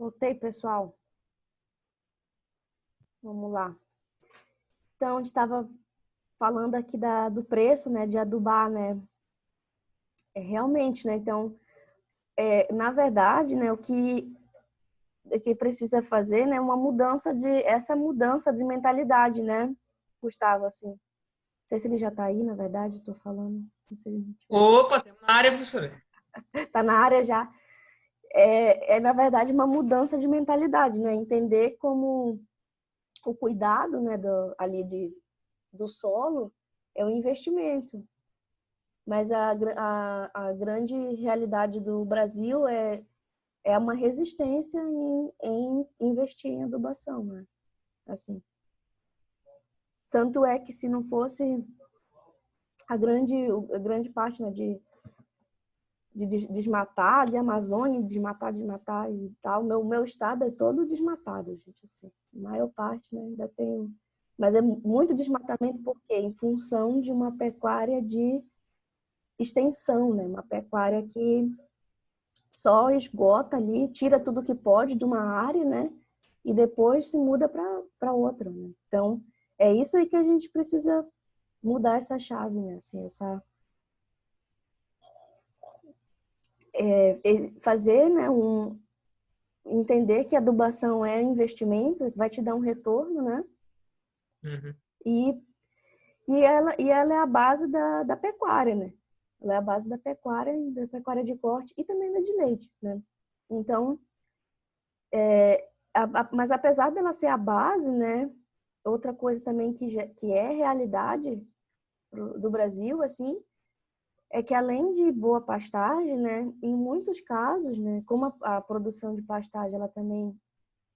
Voltei, pessoal. Vamos lá. Então, a gente estava falando aqui do preço, né, de adubar, né? Realmente, né? Então, na verdade, né, o que precisa fazer, né, essa mudança de mentalidade, né, Gustavo, assim. Não sei se ele já está aí, na verdade, estou falando. Não sei se a gente Opa, estamos na área, professora. tá na área já. Na verdade, uma mudança de mentalidade, né? Entender como o cuidado, né, do solo é um investimento. Mas a grande realidade do Brasil é uma resistência em investir em adubação, né? Assim. Tanto é que se não fosse a grande parte, né, de desmatar, de Amazônia, desmatar e tal, meu estado é todo desmatado, gente, assim. A maior parte, né, ainda tem... Mas é muito desmatamento porque em função de uma pecuária de extensão, né? Uma pecuária que só esgota ali, tira tudo que pode de uma área, né? E depois se muda para outra, né? Então, é isso aí que a gente precisa mudar essa chave, né? Assim, fazer, né? Entender que a adubação é investimento, vai te dar um retorno, né? Uhum. E ela é a base da pecuária, né? Ela é a base da pecuária de corte e também da de leite, né? Então, mas apesar dela ser a base, né? Outra coisa também que é realidade do Brasil, assim, é que além de boa pastagem, né? Em muitos casos, né? Como a produção de pastagem,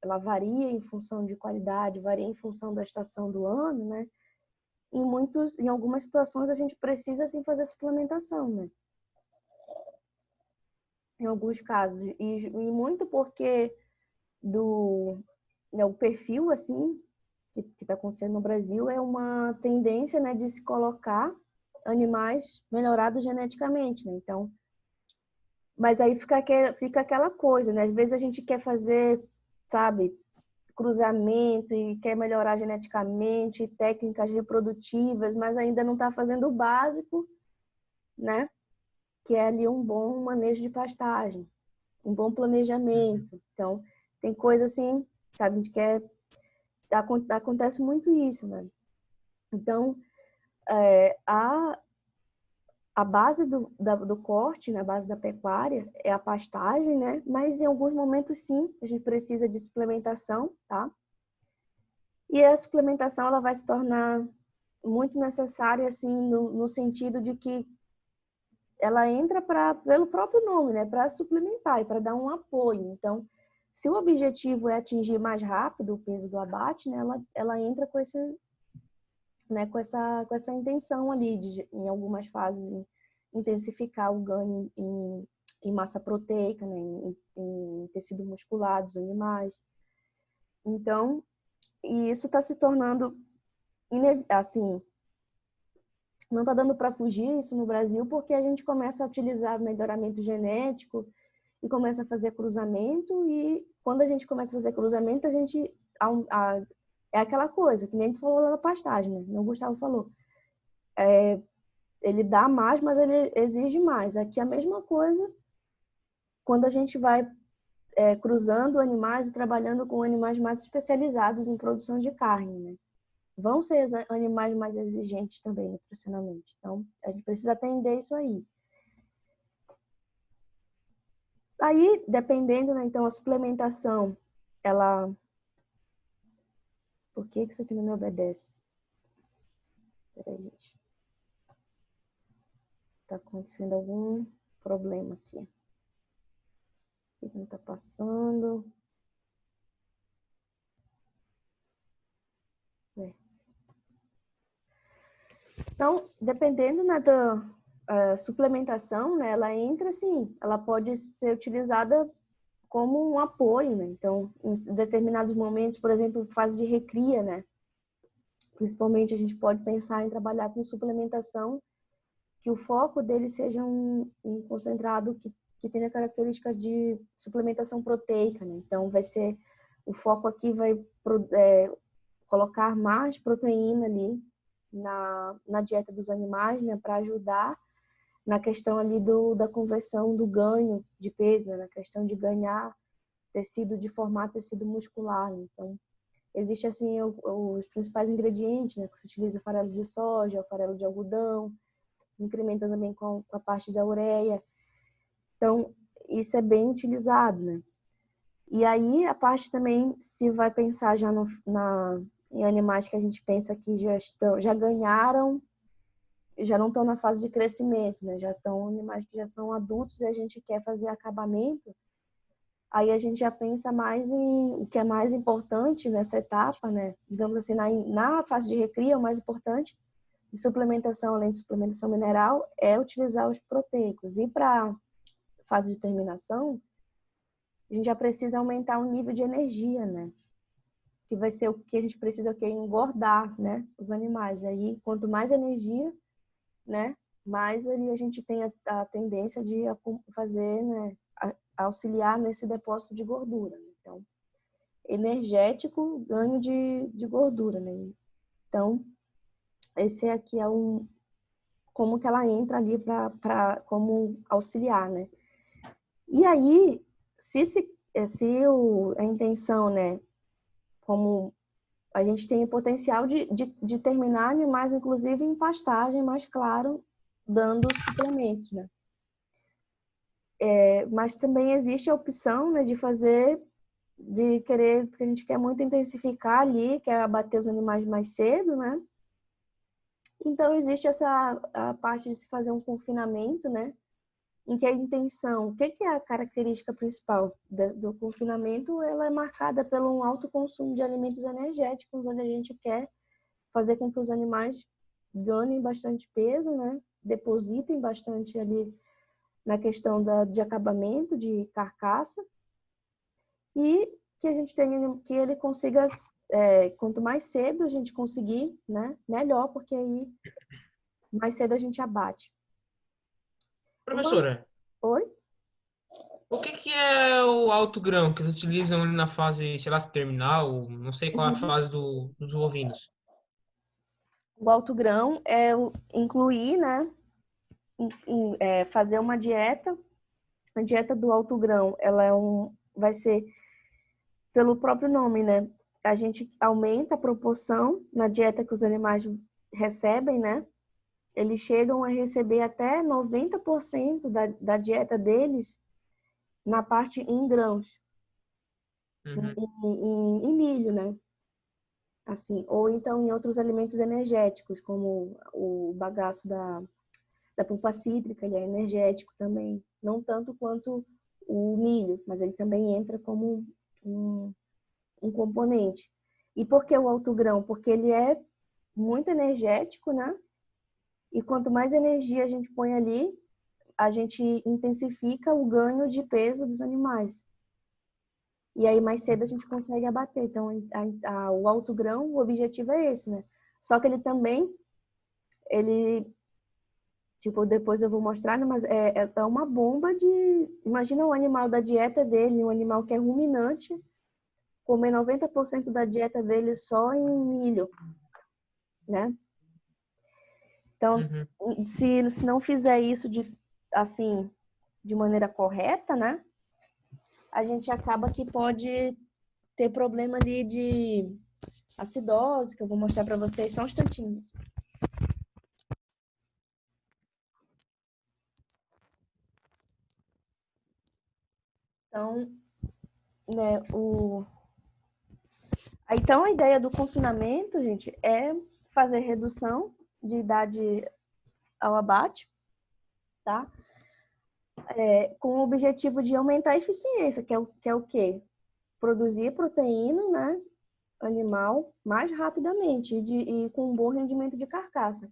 ela varia em função de qualidade, varia em função da estação do ano, né? Em algumas situações a gente precisa sim fazer suplementação, né? Em alguns casos e muito porque o perfil assim que está acontecendo no Brasil é uma tendência, né, de se colocar animais melhorados geneticamente, né? Então, mas aí fica aquela coisa, né? Às vezes a gente quer fazer, sabe, cruzamento e quer melhorar geneticamente, técnicas reprodutivas, mas ainda não está fazendo o básico, né? Que é ali um bom manejo de pastagem, um bom planejamento. Então, tem coisa assim, sabe, a gente quer... Acontece muito isso, né? Então, a base do corte, né, a base da pecuária é a pastagem, né? Mas em alguns momentos, sim, a gente precisa de suplementação, tá? E a suplementação, ela vai se tornar muito necessária, assim, no sentido de que ela entra pelo próprio nome, né? Para suplementar e para dar um apoio. Então, se o objetivo é atingir mais rápido o peso do abate, né? Ela entra com esse, né? Com essa intenção ali, em algumas fases, intensificar o ganho em massa proteica, né? Em tecido muscular dos animais. Então, e isso está se tornando, assim, não está dando para fugir isso no Brasil, porque a gente começa a utilizar melhoramento genético e começa a fazer cruzamento, e quando a gente começa a fazer cruzamento, é aquela coisa, que nem tu falou lá na pastagem, né? O Gustavo falou. Ele dá mais, mas ele exige mais. Aqui é a mesma coisa quando a gente vai cruzando animais e trabalhando com animais mais especializados em produção de carne, né? Vão ser animais mais exigentes também nutricionalmente. Então, a gente precisa atender isso aí. Aí, dependendo, né, então, a suplementação, ela... Por que isso aqui não me obedece? Peraí, gente. Tá acontecendo algum problema aqui. O que não tá passando? Então, dependendo, né, da suplementação, né, ela entra assim, ela pode ser utilizada como um apoio, né? Então, em determinados momentos, por exemplo, fase de recria, né? Principalmente a gente pode pensar em trabalhar com suplementação, que o foco dele seja um concentrado que que tem a característica de suplementação proteica, né? Então, o foco aqui vai colocar mais proteína ali na dieta dos animais, né? Para ajudar na questão ali da conversão do ganho de peso, né? Na questão de ganhar tecido, de formar tecido muscular, né? Então, existe assim os principais ingredientes, né? Que se utiliza farelo de soja, farelo de algodão, incrementa também com a parte da ureia. Então, isso é bem utilizado, né? E aí, a parte também, se vai pensar já em animais que a gente pensa que já ganharam, já não estão na fase de crescimento, né? Já estão animais que já são adultos e a gente quer fazer acabamento, aí a gente já pensa mais em o que é mais importante nessa etapa, né? Digamos assim, na fase de recria, o mais importante de suplementação, além de suplementação mineral, é utilizar os proteicos. E para fase de terminação, a gente já precisa aumentar o nível de energia, né? Que vai ser o que a gente precisa, o que? Engordar, né? Os animais. Aí, quanto mais energia, né? Mais ali a gente tem a tendência de fazer, né? Auxiliar nesse depósito de gordura. Então, energético, ganho de gordura, né? Então, esse aqui é como que ela entra ali como auxiliar, né? E aí, se a intenção, né, como a gente tem o potencial de terminar animais, inclusive em pastagem, mas claro, dando suplementos, né? Mas também existe a opção, né, que a gente quer muito intensificar ali, quer abater os animais mais cedo, né? Então existe a parte de se fazer um confinamento, né? Em que a intenção, o que é a característica principal do confinamento? Ela é marcada pelo um alto consumo de alimentos energéticos, onde a gente quer fazer com que os animais ganhem bastante peso, né? Depositem bastante ali na questão de acabamento, de carcaça, e que a gente tenha, que ele consiga, quanto mais cedo a gente conseguir, né? Melhor, porque aí mais cedo a gente abate. Professora, Oi? o que que é o alto grão que eles utilizam ali na fase, sei lá, terminal, não sei qual é a Uhum. fase dos ovinos? O alto grão incluir, né? Fazer uma dieta. A dieta do alto grão, ela vai ser pelo próprio nome, né? A gente aumenta a proporção na dieta que os animais recebem, né? Eles chegam a receber até 90% da dieta deles na parte em grãos, Uhum. em milho, né? Assim, ou então em outros alimentos energéticos, como o bagaço da polpa cítrica, ele é energético também. Não tanto quanto o milho, mas ele também entra como um componente. E por que o alto grão? Porque ele é muito energético, né? E quanto mais energia a gente põe ali, a gente intensifica o ganho de peso dos animais. E aí mais cedo a gente consegue abater. Então, o alto grão, o objetivo é esse, né? Só que ele também, ele, tipo, depois eu vou mostrar, né? Mas é uma bomba de... Imagina um animal da dieta dele, um animal que é ruminante, comer 90% da dieta dele só em milho, né? Então, Uhum. se não fizer isso assim, de maneira correta, né? A gente acaba que pode ter problema ali de acidose, que eu vou mostrar para vocês só um instantinho. Então, né, então a ideia do confinamento, gente, é fazer redução de idade ao abate, tá? Com o objetivo de aumentar a eficiência, que é o quê? Produzir proteína, né, animal mais rapidamente e com um bom rendimento de carcaça.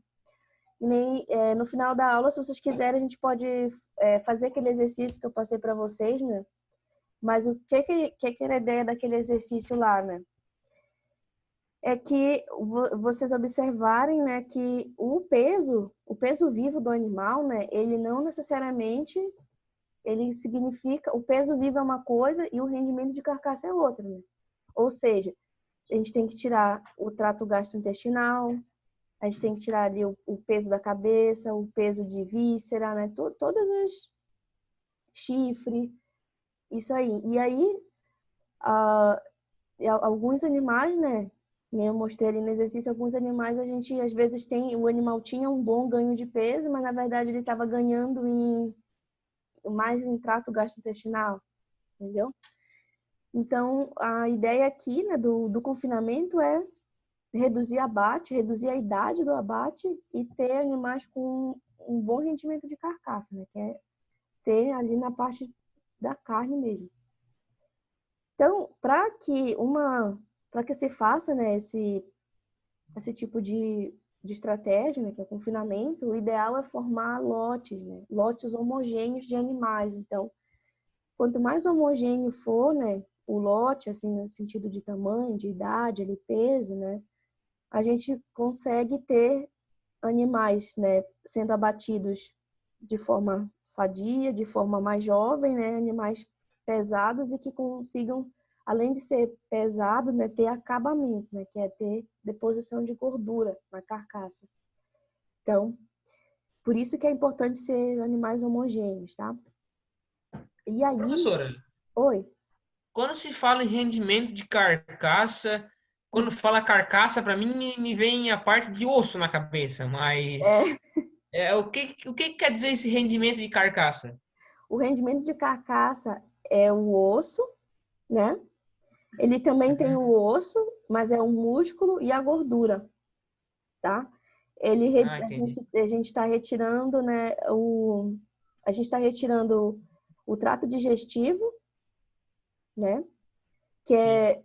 No final da aula, se vocês quiserem, a gente pode fazer aquele exercício que eu passei para vocês, né? Mas o que era a ideia daquele exercício lá, né? É que vocês observarem, né, que o peso vivo do animal, né, ele não necessariamente ele significa, o peso vivo é uma coisa e o rendimento de carcaça é outra, né? Ou seja, a gente tem que tirar o trato gastrointestinal, a gente tem que tirar ali o peso da cabeça, o peso de víscera, né? Todas as chifre, isso aí. E aí, alguns animais, né? Eu mostrei ali no exercício, alguns animais a gente às vezes o animal tinha um bom ganho de peso, mas na verdade ele estava ganhando mais em trato gastrointestinal, entendeu? Então, a ideia aqui, né, do confinamento é reduzir abate, reduzir a idade do abate e ter animais com um bom rendimento de carcaça, né? Que é ter ali na parte da carne mesmo. Então, para que se faça, né, esse tipo de estratégia, né, que é o confinamento, o ideal é formar lotes, né, lotes homogêneos de animais. Então, quanto mais homogêneo for, né, o lote, assim, no sentido de tamanho, de idade, ali, peso, né, a gente consegue ter animais, né, sendo abatidos de forma sadia, de forma mais jovem, né, animais pesados e que consigam, além de ser pesado, né, ter acabamento, né, que é ter deposição de gordura na carcaça. Então, por isso que é importante ser animais homogêneos, tá? E aí, Professora, oi. quando se fala em rendimento de carcaça, quando fala carcaça, para mim me vem a parte de osso na cabeça, mas É, o que quer dizer esse rendimento de carcaça? o rendimento de carcaça é o osso, né? Ele também tem o osso, mas é o músculo e a gordura, tá? Ah, entendi. A gente está retirando, né, a gente está retirando o trato digestivo, né? Que Sim. é,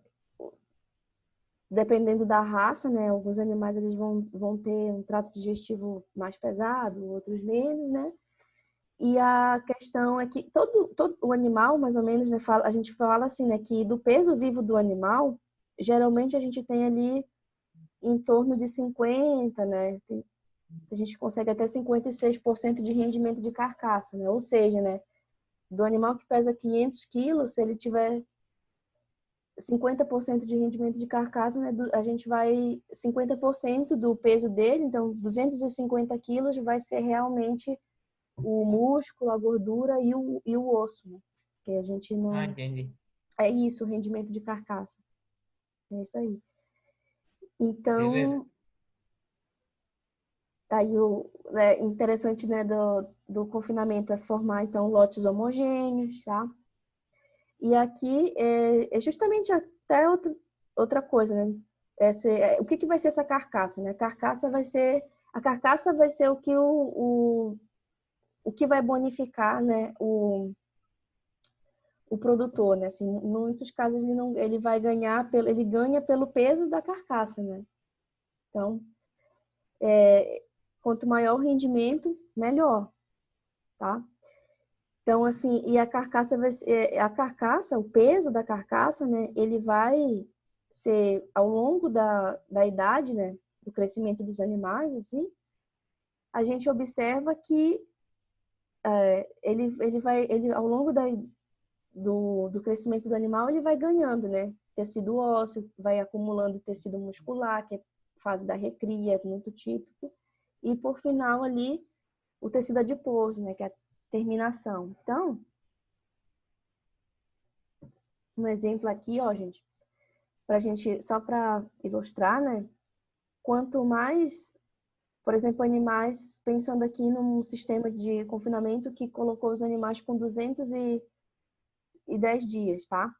dependendo da raça, né? Alguns animais eles vão ter um trato digestivo mais pesado, outros menos, né? E a questão é que todo o animal, mais ou menos, né, a gente fala assim, né, que do peso vivo do animal, geralmente a gente tem ali em torno de 50, né? A gente consegue até 56% de rendimento de carcaça, né? Ou seja, né, do animal que pesa 500 quilos, se ele tiver 50% de rendimento de carcaça, né, a gente vai 50% do peso dele, então 250 quilos vai ser realmente o músculo, a gordura e o osso, né? Que a gente Ah, não. entendi. É isso, o rendimento de carcaça. É isso aí. Beleza. Então, tá aí né, interessante, né, do confinamento é formar, então, lotes homogêneos, tá? E aqui é justamente até outra coisa, né? O que vai ser essa carcaça, né? A carcaça vai ser o que vai bonificar, né, o produtor, né? Assim, em muitos casos ele não, ele vai ganhar ele ganha pelo peso da carcaça, né? Então, quanto maior o rendimento, melhor, tá? Então, assim, e a carcaça, o peso da carcaça, né? Ele vai ser ao longo da idade, né? Do crescimento dos animais, assim, a gente observa que ele ao longo do crescimento do animal, ele vai ganhando, né? Tecido ósseo, vai acumulando tecido muscular, que é fase da recria, é muito típico. E, por final, ali, o tecido adiposo, né? Que é a terminação. Então, um exemplo aqui, ó, gente, só para ilustrar, né? Quanto mais, por exemplo, animais, pensando aqui num sistema de confinamento que colocou os animais com 210 dias, tá?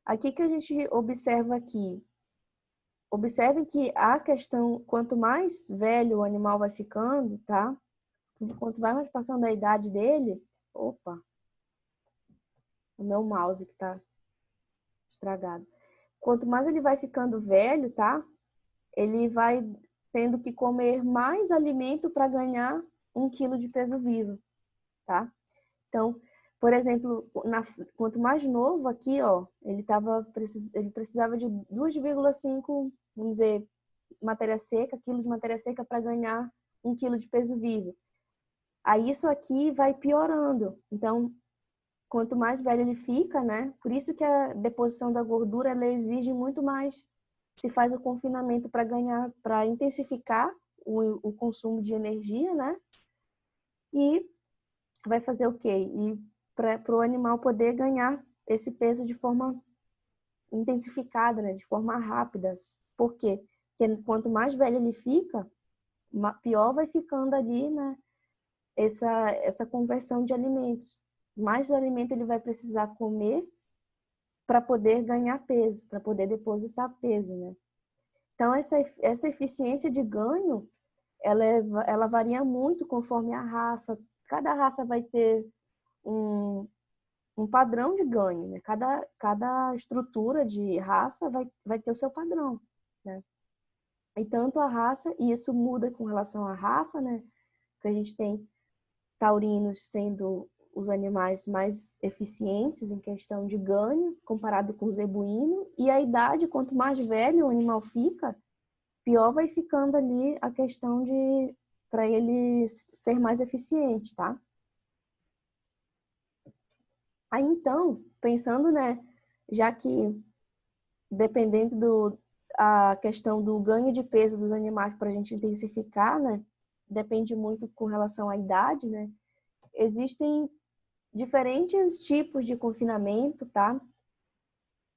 Aqui que a gente observa aqui, observem que a questão, quanto mais velho o animal vai ficando, tá? Quanto vai mais passando a idade dele, opa, o meu mouse que tá estragado. Quanto mais ele vai ficando velho, tá? Ele vai tendo que comer mais alimento para ganhar 1 quilo de peso vivo, tá? Então, por exemplo, quanto mais novo aqui, ó, ele precisava de 2,5, vamos dizer, quilo de matéria seca para ganhar 1 quilo de peso vivo. Aí isso aqui vai piorando. Então, quanto mais velho ele fica, né? Por isso que a deposição da gordura, ela exige muito mais, se faz o confinamento para intensificar o consumo de energia, né? E vai fazer o quê? E para o animal poder ganhar esse peso de forma intensificada, né? De forma rápida. Por quê? Porque quanto mais velho ele fica, pior vai ficando ali, né? Essa conversão de alimentos. Mais alimento ele vai precisar comer para poder ganhar peso, para poder depositar peso, né? Então, essa eficiência de ganho, ela varia muito conforme a raça. Cada raça vai ter um padrão de ganho, né? Cada estrutura de raça vai ter o seu padrão, né? E tanto a raça, e isso muda com relação à raça, né? Que a gente tem taurinos sendo os animais mais eficientes em questão de ganho, comparado com o zebuíno, e a idade, quanto mais velho o animal fica, pior vai ficando ali a questão de para ele ser mais eficiente, tá? Aí então, pensando, né, já que dependendo a questão do ganho de peso dos animais para a gente intensificar, né, depende muito com relação à idade, né? Existem diferentes tipos de confinamento, tá?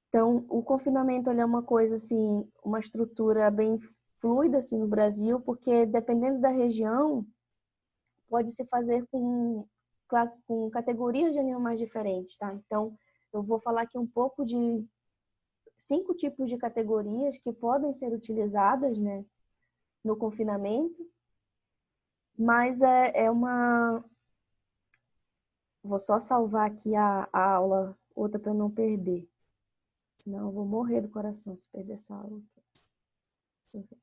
Então, o confinamento ele é uma coisa assim, uma estrutura bem fluida assim no Brasil, porque dependendo da região, pode se fazer com categorias de animais diferentes, tá? Então, eu vou falar aqui um pouco de 5 tipos de categorias que podem ser utilizadas, né, no confinamento, mas é uma... Vou só salvar aqui a aula, outra para não perder. Senão eu vou morrer do coração se perder essa aula aqui. Deixa eu ver.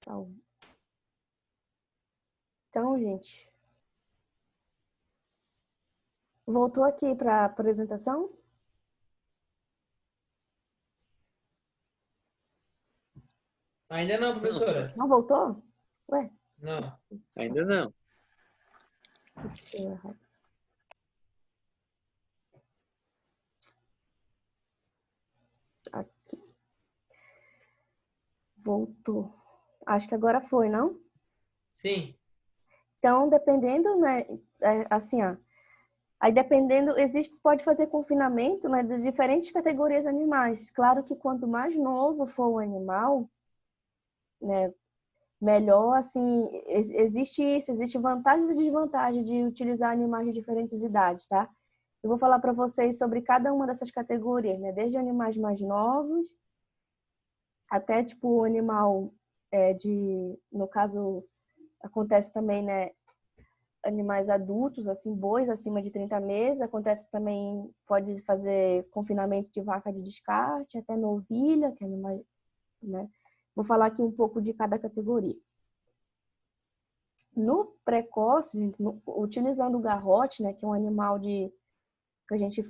Salvo. Então, gente, voltou aqui para a apresentação? Ainda não, professora. Não voltou? Ué? Não. Ainda não. Deu errado. Aqui. Voltou. Acho que agora foi, não? Sim. Então, dependendo, né, assim, ó, aí dependendo, pode fazer confinamento, né, de diferentes categorias de animais. Claro que quanto mais novo for o animal, né, melhor, assim, existe vantagens e desvantagens de utilizar animais de diferentes idades, tá? Eu vou falar para vocês sobre cada uma dessas categorias, né, desde animais mais novos até, tipo, o animal no caso, acontece também, né, animais adultos, assim, bois acima de 30 meses. Acontece também, pode fazer confinamento de vaca de descarte, até novilha, que é animal, né? Vou falar aqui um pouco de cada categoria. No precoce, utilizando o garrote, né, que é um animal que a gente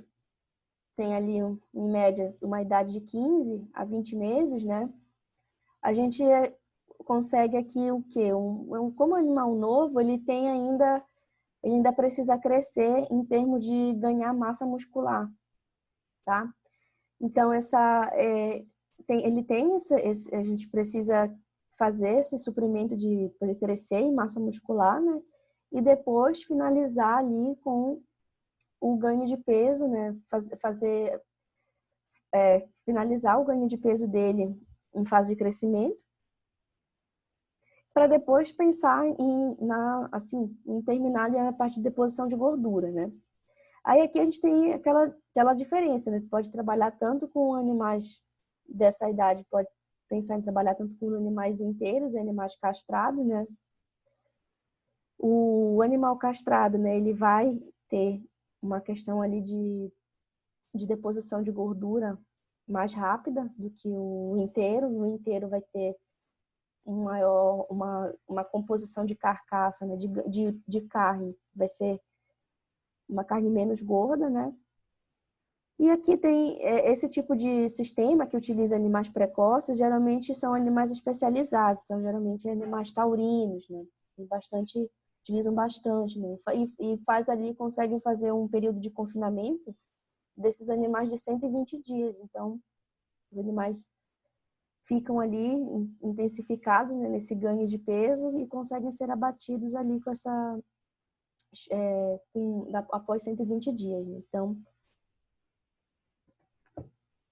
tem ali, em média, uma idade de 15 a 20 meses, né? A gente consegue aqui o quê? Como animal novo, ele ainda precisa crescer em termos de ganhar massa muscular, tá? Então, a gente precisa fazer esse suprimento para ele crescer em massa muscular, né? E depois finalizar ali com o ganho de peso, né? Finalizar o ganho de peso dele em fase de crescimento, para depois pensar em terminar ali a parte de deposição de gordura, né? Aí aqui a gente tem aquela diferença, né? Pode trabalhar tanto com animais dessa idade, pode pensar em trabalhar tanto com animais inteiros e animais castrados, né? O animal castrado, né? Ele vai ter uma questão ali de deposição de gordura mais rápida do que o inteiro. O inteiro vai ter uma composição de carcaça, né? de carne. Vai ser uma carne menos gorda, né? E aqui tem esse tipo de sistema que utiliza animais precoces, geralmente são animais especializados, então geralmente animais taurinos, né? Tem bastante utilizam bastante, né? E faz ali, conseguem fazer um período de confinamento desses animais de 120 dias. Então, os animais ficam ali intensificados, né, nesse ganho de peso e conseguem ser abatidos ali com essa após 120 dias. Né? Então,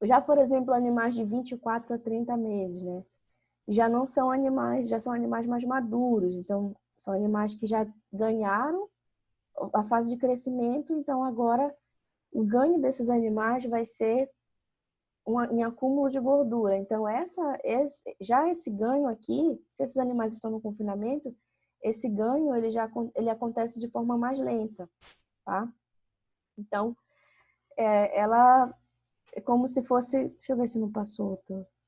já, por exemplo, animais de 24 a 30 meses, né? Já não são animais, já são animais mais maduros. Então, são animais que já ganharam a fase de crescimento. Então, agora, o ganho desses animais vai ser em acúmulo de gordura. Então, já esse ganho aqui, se esses animais estão no confinamento, esse ganho ele acontece de forma mais lenta, tá? Então, ela é como se fosse... Deixa eu ver se não passou.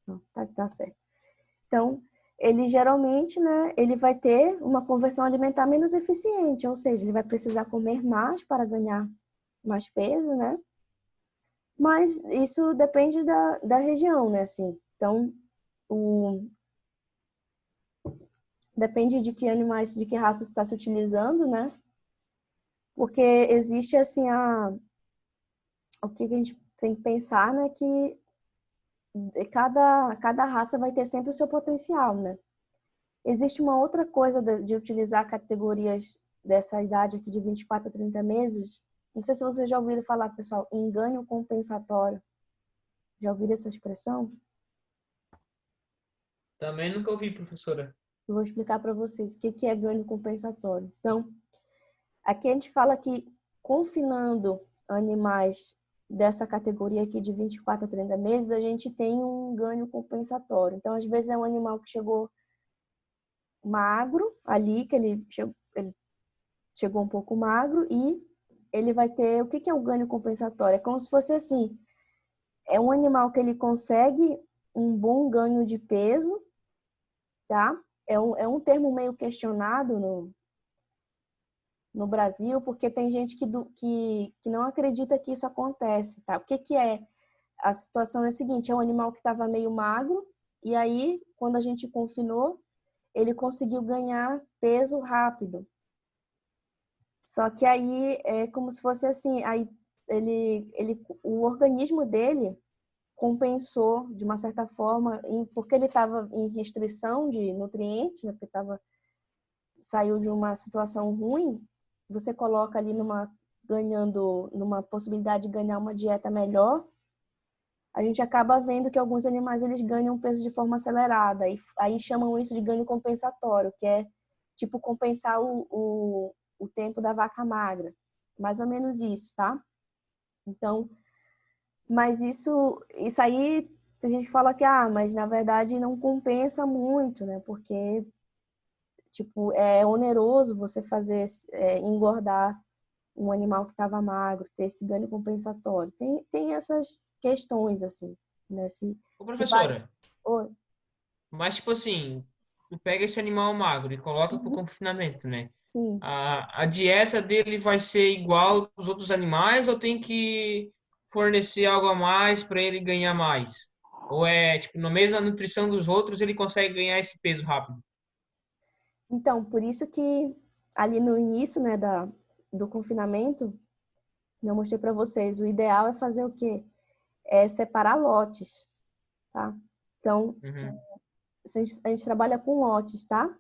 Não, tá certo. Então, ele geralmente, né, ele vai ter uma conversão alimentar menos eficiente, ou seja, ele vai precisar comer mais para ganhar mais peso, né? Mas isso depende da região, né, assim. Então, depende de que animais, de que raça está se utilizando, né? Porque existe, assim, o que a gente tem que pensar, né, que cada raça vai ter sempre o seu potencial, né? Existe uma outra coisa de utilizar categorias dessa idade aqui de 24 a 30 meses. Não sei se vocês já ouviram falar, pessoal, em ganho compensatório. Já ouviram essa expressão? Também nunca ouvi, professora. Eu vou explicar para vocês o que é ganho compensatório. Então, aqui a gente fala que confinando animais dessa categoria aqui de 24 a 30 meses, a gente tem um ganho compensatório. Então, às vezes é um animal que chegou magro ali, que ele chegou um pouco magro e ele vai ter... O que é o ganho compensatório? É como se fosse assim, é um animal que ele consegue um bom ganho de peso, tá? É um termo meio questionado no Brasil, porque tem gente que não acredita que isso acontece, tá? O que é? A situação é a seguinte, é um animal que estava meio magro, e aí, quando a gente confinou, ele conseguiu ganhar peso rápido. Só que aí é como se fosse assim, aí o organismo dele compensou de uma certa forma, porque ele estava em restrição de nutrientes, né? Porque saiu de uma situação ruim, você coloca ali numa possibilidade de ganhar uma dieta melhor, a gente acaba vendo que alguns animais eles ganham peso de forma acelerada, e aí chamam isso de ganho compensatório, que é tipo compensar o tempo da vaca magra. Mais ou menos isso, tá? Então, mas isso aí, a gente fala que, mas na verdade não compensa muito, né? Porque, tipo, é oneroso você engordar um animal que estava magro, ter esse ganho compensatório. Tem essas questões, assim, né? Ô, Se vai... professora, Oi. mas tipo assim, tu pega esse animal magro e coloca pro Uhum. confinamento, né? Sim. A dieta dele vai ser igual aos outros animais ou tem que fornecer algo a mais para ele ganhar mais? Ou é, tipo, na mesma nutrição dos outros, ele consegue ganhar esse peso rápido? Então, por isso que ali no início, né, do confinamento, eu mostrei para vocês, o ideal é fazer o quê? É separar lotes, tá? Então, Uhum. a gente trabalha com lotes, tá?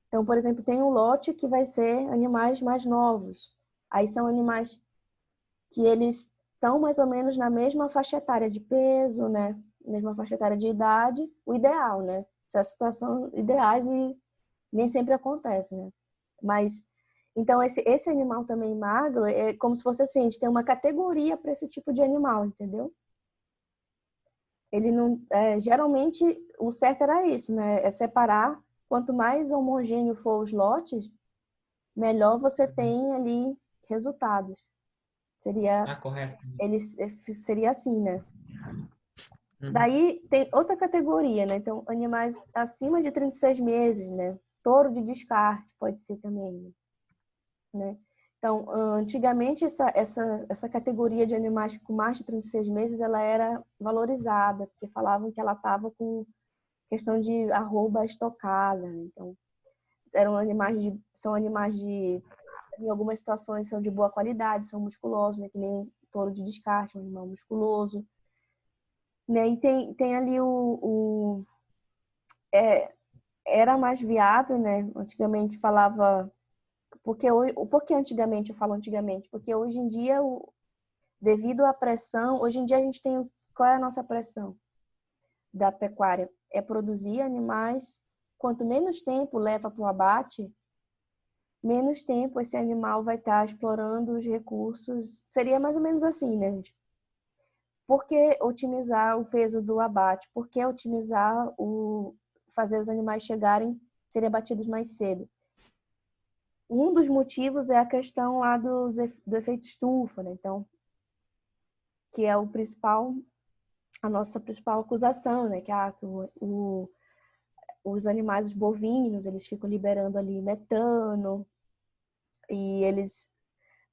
Então, por exemplo, tem um lote que vai ser animais mais novos. Aí são animais que eles estão mais ou menos na mesma faixa etária de peso, né? Mesma faixa etária de idade, o ideal, né? Essas situações ideais e nem sempre acontece, né? Mas, então, esse animal também magro é como se fosse assim, a gente tem uma categoria para esse tipo de animal, entendeu? Ele não, geralmente, o certo era isso, né? É separar, quanto mais homogêneo for os lotes, melhor você Uhum. tem ali resultados. Seria, Ah, correto. seria assim, né? Uhum. Daí tem outra categoria, né? Então, animais acima de 36 meses, né? Touro de descarte pode ser também, né? Então, antigamente essa categoria de animais com mais de 36 meses, ela era valorizada, porque falavam que ela estava com questão de arroba estocada, né? Então, são animais de, em algumas situações, são de boa qualidade, são musculosos, né? Que nem um touro de descarte, um animal musculoso. Né? E tem ali era mais viável, né? Antigamente falava... Por que antigamente, eu falo antigamente? Porque hoje em dia, devido à pressão, hoje em dia a gente tem... Qual é a nossa pressão da pecuária? É produzir animais. Quanto menos tempo leva para o abate, menos tempo esse animal vai estar explorando os recursos. Seria mais ou menos assim, né, gente? Por que otimizar o peso do abate? Por que otimizar fazer os animais serem abatidos mais cedo? Um dos motivos é a questão lá do efeito estufa, né? Então, que é a nossa principal acusação, né? Que os animais, os bovinos, eles ficam liberando ali metano e eles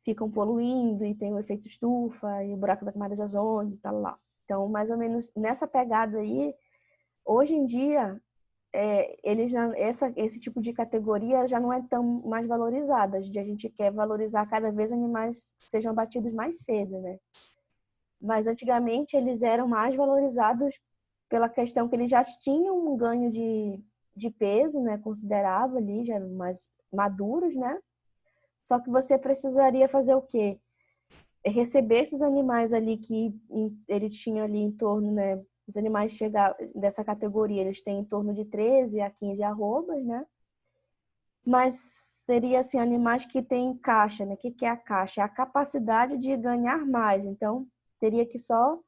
ficam poluindo e tem o efeito estufa e o buraco da camada de ozônio e tal lá. Então, mais ou menos nessa pegada aí, hoje em dia, esse tipo de categoria já não é tão mais valorizada. A gente quer valorizar cada vez animais que sejam abatidos mais cedo, né? Mas antigamente eles eram mais valorizados pela questão que eles já tinham um ganho de peso, né? Considerável ali, já eram mais maduros, né? Só que você precisaria fazer o quê? Receber esses animais ali que ele tinha ali em torno, né? Os animais dessa categoria, eles têm em torno de 13 a 15 arrobas, né? Mas seria assim, animais que têm caixa, né? O que é a caixa? É a capacidade de ganhar mais. Então, teria que só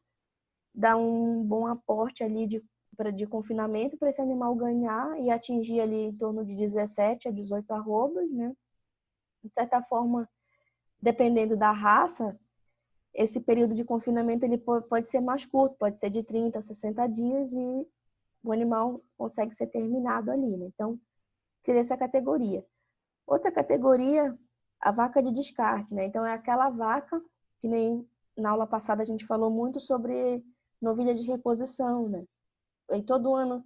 dar um bom aporte ali de confinamento para esse animal ganhar e atingir ali em torno de 17 a 18 arrobas, né? De certa forma, dependendo da raça, esse período de confinamento ele pode ser mais curto, pode ser de 30 a 60 dias e o animal consegue ser terminado ali, né? Então, seria essa categoria. Outra categoria, a vaca de descarte, né? Então, é aquela vaca que nem na aula passada a gente falou muito sobre novilha de reposição, né? E todo ano,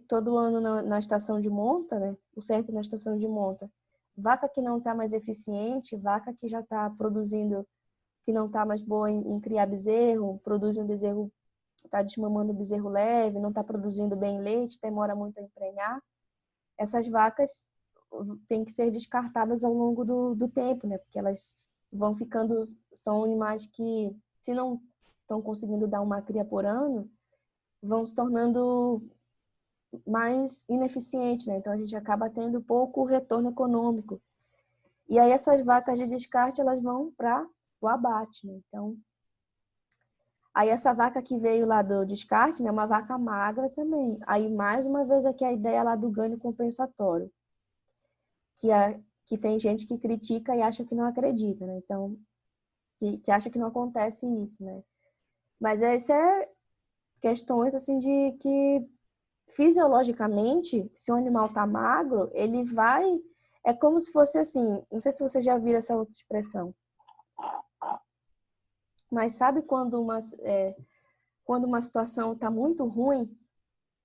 todo ano na estação de monta, né? O certo na estação de monta, vaca que não está mais eficiente, vaca que já está produzindo, que não está mais boa em criar bezerro, produz um bezerro, está desmamando um bezerro leve, não está produzindo bem leite, demora muito a emprenhar. Essas vacas têm que ser descartadas ao longo do tempo, né? Porque elas vão ficando, são animais que, se não estão conseguindo dar uma cria por ano, vão se tornando mais ineficientes, né? Então a gente acaba tendo pouco retorno econômico. E aí essas vacas de descarte, elas vão para o abate, né? Então, aí essa vaca que veio lá do descarte, né, é uma vaca magra também. Aí mais uma vez aqui a ideia lá do ganho compensatório, que tem gente que critica e acha que não acredita, né? Então, que acha que não acontece isso, né? Mas isso é questões assim de que fisiologicamente, se o animal tá magro, ele vai, é como se fosse assim, não sei se você já viu essa outra expressão, mas sabe quando uma situação está muito ruim,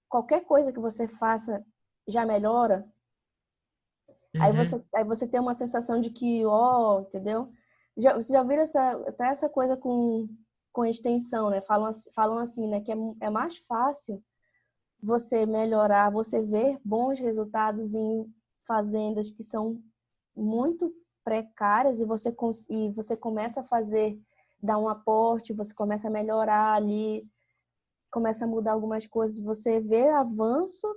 qualquer coisa que você faça já melhora, Uhum. aí você tem uma sensação de que, entendeu? Você já viu até essa coisa com extensão, né? Falam assim, né? Que é mais fácil você melhorar, você ver bons resultados em fazendas que são muito precárias e você começa a dar um aporte, você começa a melhorar ali, começa a mudar algumas coisas, você vê avanço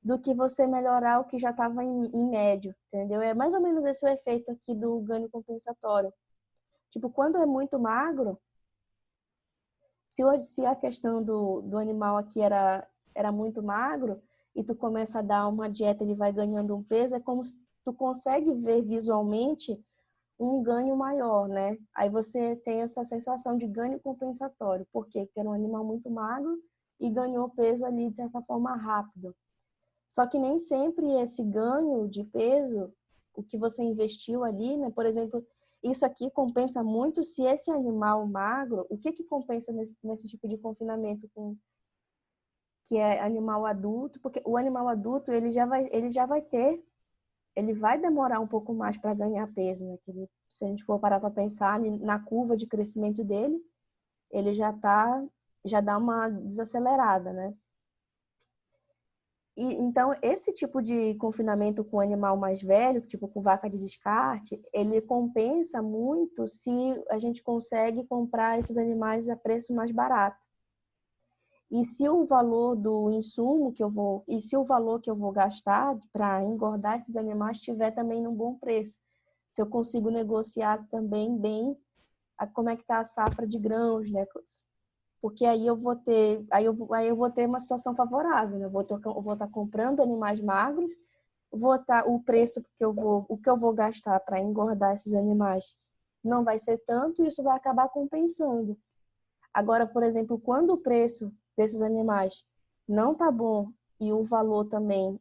do que você melhorar o que já estava em médio, entendeu? É mais ou menos esse o efeito aqui do ganho compensatório. Tipo, quando é muito magro, se a questão do animal aqui era muito magro, e tu começa a dar uma dieta, ele vai ganhando um peso, é como se tu consegue ver visualmente um ganho maior, né? Aí você tem essa sensação de ganho compensatório. Por quê? Porque era um animal muito magro e ganhou peso ali, de certa forma, rápido. Só que nem sempre esse ganho de peso, o que você investiu ali, né? Por exemplo, isso aqui compensa muito se esse animal magro, o que compensa nesse tipo de confinamento que é animal adulto, porque o animal adulto ele já vai ter, ele vai demorar um pouco mais para ganhar peso, né? Se a gente for parar para pensar na curva de crescimento dele, ele já dá uma desacelerada, né? E, então, esse tipo de confinamento com animal mais velho, tipo com vaca de descarte, ele compensa muito se a gente consegue comprar esses animais a preço mais barato. E se o valor do insumo se o valor que eu vou gastar para engordar esses animais estiver também num bom preço. Se eu consigo negociar também bem como é que está a safra de grãos, né? Porque aí eu vou ter, aí eu vou ter uma situação favorável, né? Eu vou estar comprando animais magros, o preço o que eu vou gastar para engordar esses animais não vai ser tanto, e isso vai acabar compensando. Agora, por exemplo, quando o preço desses animais não tá bom e o valor também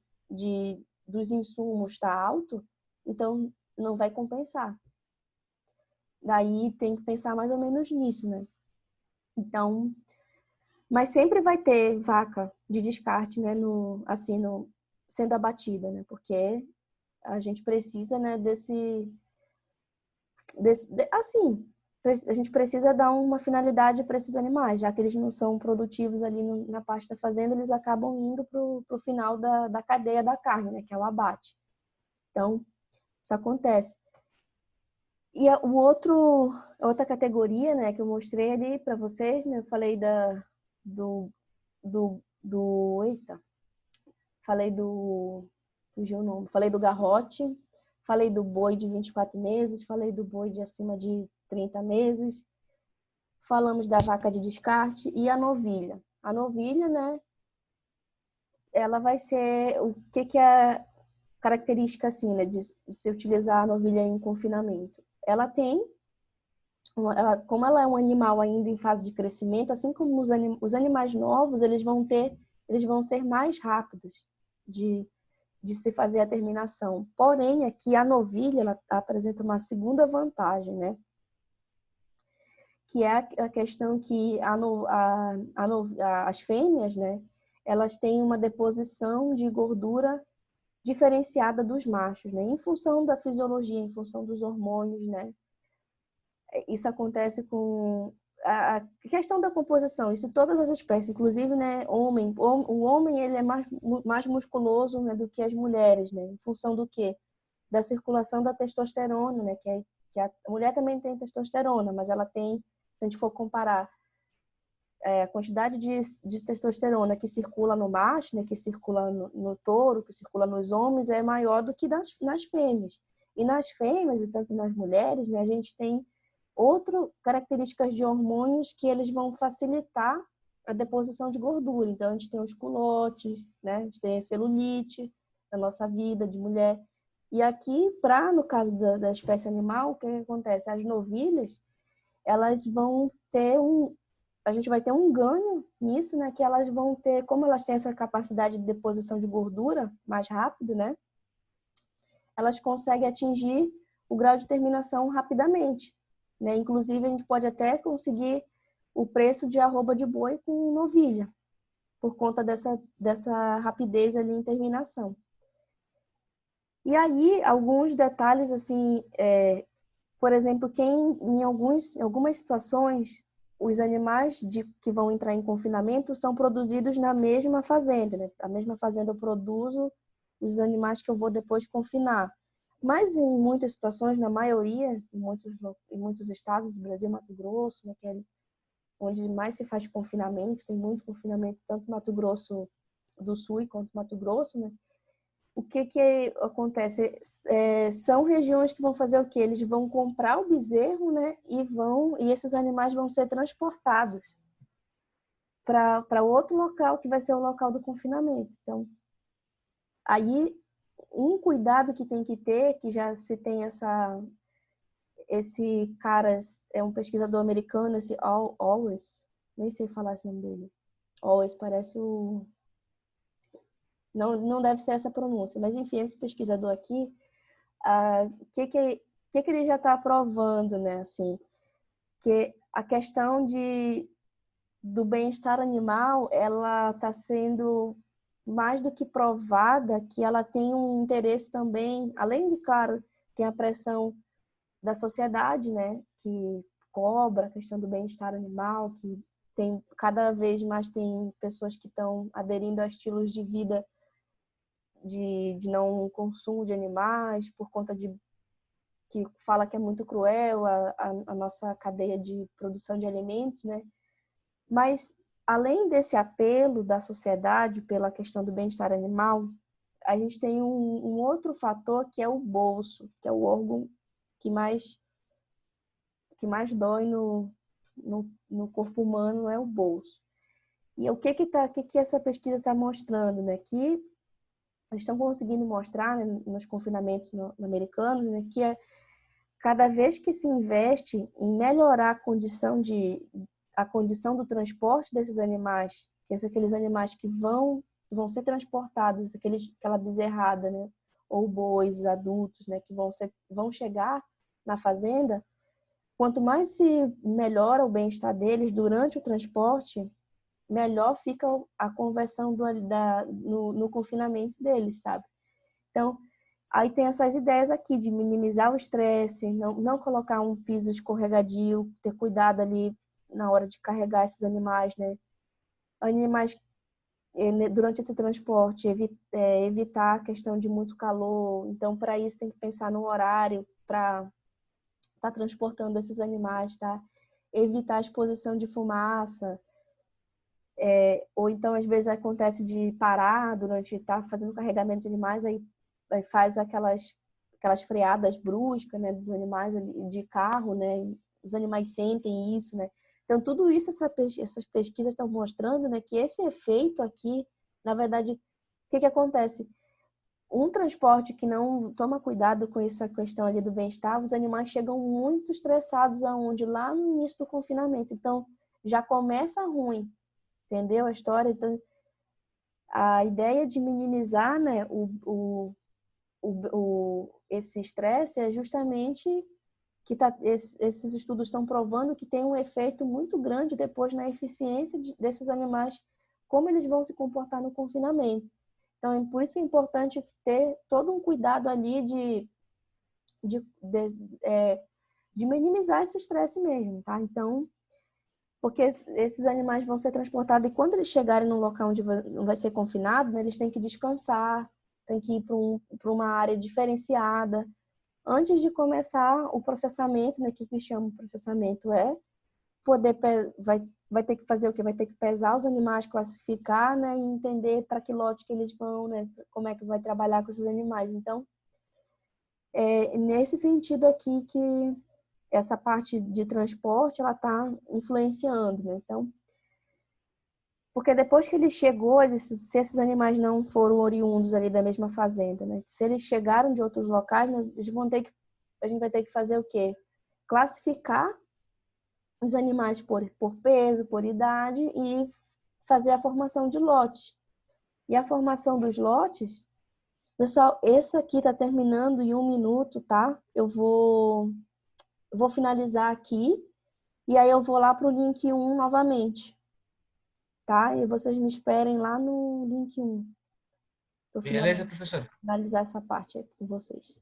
dos insumos está alto, então não vai compensar. Daí tem que pensar mais ou menos nisso, né? Então, mas sempre vai ter vaca de descarte, né, sendo abatida, né? Porque a gente precisa, né, assim, a gente precisa dar uma finalidade para esses animais, já que eles não são produtivos ali na parte da fazenda, eles acabam indo para o final da cadeia da carne, né, que é o abate. Então, isso acontece. E a outra categoria, né, que eu mostrei ali para vocês, né, eu falei eita, fugiu o nome, falei do garrote, falei do boi de 24 meses, falei do boi de acima de 30 meses, falamos da vaca de descarte e a novilha. A novilha, né, ela vai ser, o que é característica, assim, né, de se utilizar a novilha em confinamento? Ela tem, como ela é um animal ainda em fase de crescimento, assim como os animais novos, eles vão ser mais rápidos de se fazer a terminação. Porém, aqui a novilha ela apresenta uma segunda vantagem, né? Que é a questão que as fêmeas, né? Elas têm uma deposição de gordura diferenciada dos machos, né? Em função da fisiologia, em função dos hormônios, né? Isso acontece com a questão da composição, isso todas as espécies, inclusive, né, o homem ele é mais musculoso, né, do que as mulheres, né, em função do quê? Da circulação da testosterona, né, que a mulher também tem testosterona, mas ela tem, se a gente for comparar a quantidade de testosterona que circula no macho, né, que circula no touro, que circula nos homens, é maior do que nas fêmeas. E nas fêmeas, e tanto nas mulheres, né, a gente tem outras características de hormônios que eles vão facilitar a deposição de gordura. Então, a gente tem os culotes, né? A gente tem a celulite na nossa vida de mulher. E aqui, no caso da espécie animal, o que acontece? As novilhas, elas vão ter a gente vai ter um ganho nisso, né? Que elas vão ter, como elas têm essa capacidade de deposição de gordura mais rápido, né? Elas conseguem atingir o grau de terminação rapidamente, né? Inclusive, a gente pode até conseguir o preço de arroba de boi com novilha, por conta dessa rapidez ali em terminação. E aí, alguns detalhes, assim, por exemplo, em algumas situações, os animais que vão entrar em confinamento são produzidos na mesma fazenda, né? A mesma fazenda eu produzo os animais que eu vou depois confinar. Mas em muitas situações, na maioria, em muitos estados do Brasil, Mato Grosso, né, que é onde mais se faz confinamento, tem muito confinamento, tanto Mato Grosso do Sul quanto Mato Grosso, né? O que acontece? São regiões que vão fazer o quê? Eles vão comprar o bezerro, né? E esses animais vão ser transportados para outro local, que vai ser o local do confinamento. Então, aí, um cuidado que tem que ter, que já se tem esse cara, é um pesquisador americano, esse Always, nem sei falar esse nome dele. Always parece o... Não deve ser essa pronúncia, mas enfim, esse pesquisador aqui, o que ele já está provando, né? Assim, que a questão do bem-estar animal, ela está sendo mais do que provada que ela tem um interesse também, além de, claro, tem a pressão da sociedade, né, que cobra a questão do bem-estar animal, que tem cada vez mais tem pessoas que estão aderindo a estilos de vida de não consumo de animais por conta de que fala que é muito cruel a nossa cadeia de produção de alimentos, né? Mas além desse apelo da sociedade pela questão do bem-estar animal, a gente tem um outro fator que é o bolso, que é o órgão que mais dói no corpo humano, é o bolso. E o que essa pesquisa está mostrando, né? Que eles estão conseguindo mostrar, né, nos confinamentos americanos, né, que cada vez que se investe em melhorar a condição do transporte desses animais, que são aqueles animais que vão ser transportados, aquela bezerrada, né, ou bois adultos, né, que vão chegar na fazenda, quanto mais se melhora o bem-estar deles durante o transporte, melhor fica a conversão no confinamento deles, sabe? Então, aí tem essas ideias aqui de minimizar o estresse, não colocar um piso escorregadio, ter cuidado ali na hora de carregar esses animais, né? Animais, durante esse transporte, evitar a questão de muito calor. Então, para isso, tem que pensar no horário para estar transportando esses animais, tá? Evitar a exposição de fumaça. Ou então, às vezes, acontece de parar durante estar fazendo carregamento de animais, aí faz aquelas freadas bruscas, né, dos animais de carro, né? Os animais sentem isso, né? Então, tudo isso, essas pesquisas estão mostrando, né, que esse efeito aqui, na verdade, o que acontece? Um transporte que não toma cuidado com essa questão ali do bem-estar, os animais chegam muito estressados aonde? Lá no início do confinamento. Então, já começa ruim, entendeu a história? Então, a ideia de minimizar, né, esse estresse é justamente que esses estudos estão provando que tem um efeito muito grande depois na eficiência desses animais, como eles vão se comportar no confinamento. Então, é por isso que é importante ter todo um cuidado ali de minimizar esse estresse mesmo, tá? Então, porque esses animais vão ser transportados e quando eles chegarem num local onde não vai ser confinado, né, eles têm que descansar, têm que ir para uma área diferenciada antes de começar o processamento, né, que chama de processamento poder vai ter que fazer o quê? Vai ter que pesar os animais, classificar, né, e entender para que lote que eles vão, né, como é que vai trabalhar com esses animais. Então, é nesse sentido aqui que essa parte de transporte ela está influenciando, né? Então, porque depois que ele chegou, se esses animais não foram oriundos ali da mesma fazenda, né? Se eles chegaram de outros locais, a gente vai ter que fazer o quê? Classificar os animais por peso, por idade e fazer a formação de lotes. E a formação dos lotes, pessoal, esse aqui está terminando em 1 minuto, tá? Eu vou finalizar aqui e aí eu vou lá para o link 1 novamente, tá? E vocês me esperem lá no link 1. Vou Beleza, professor? finalizar essa parte aí com vocês.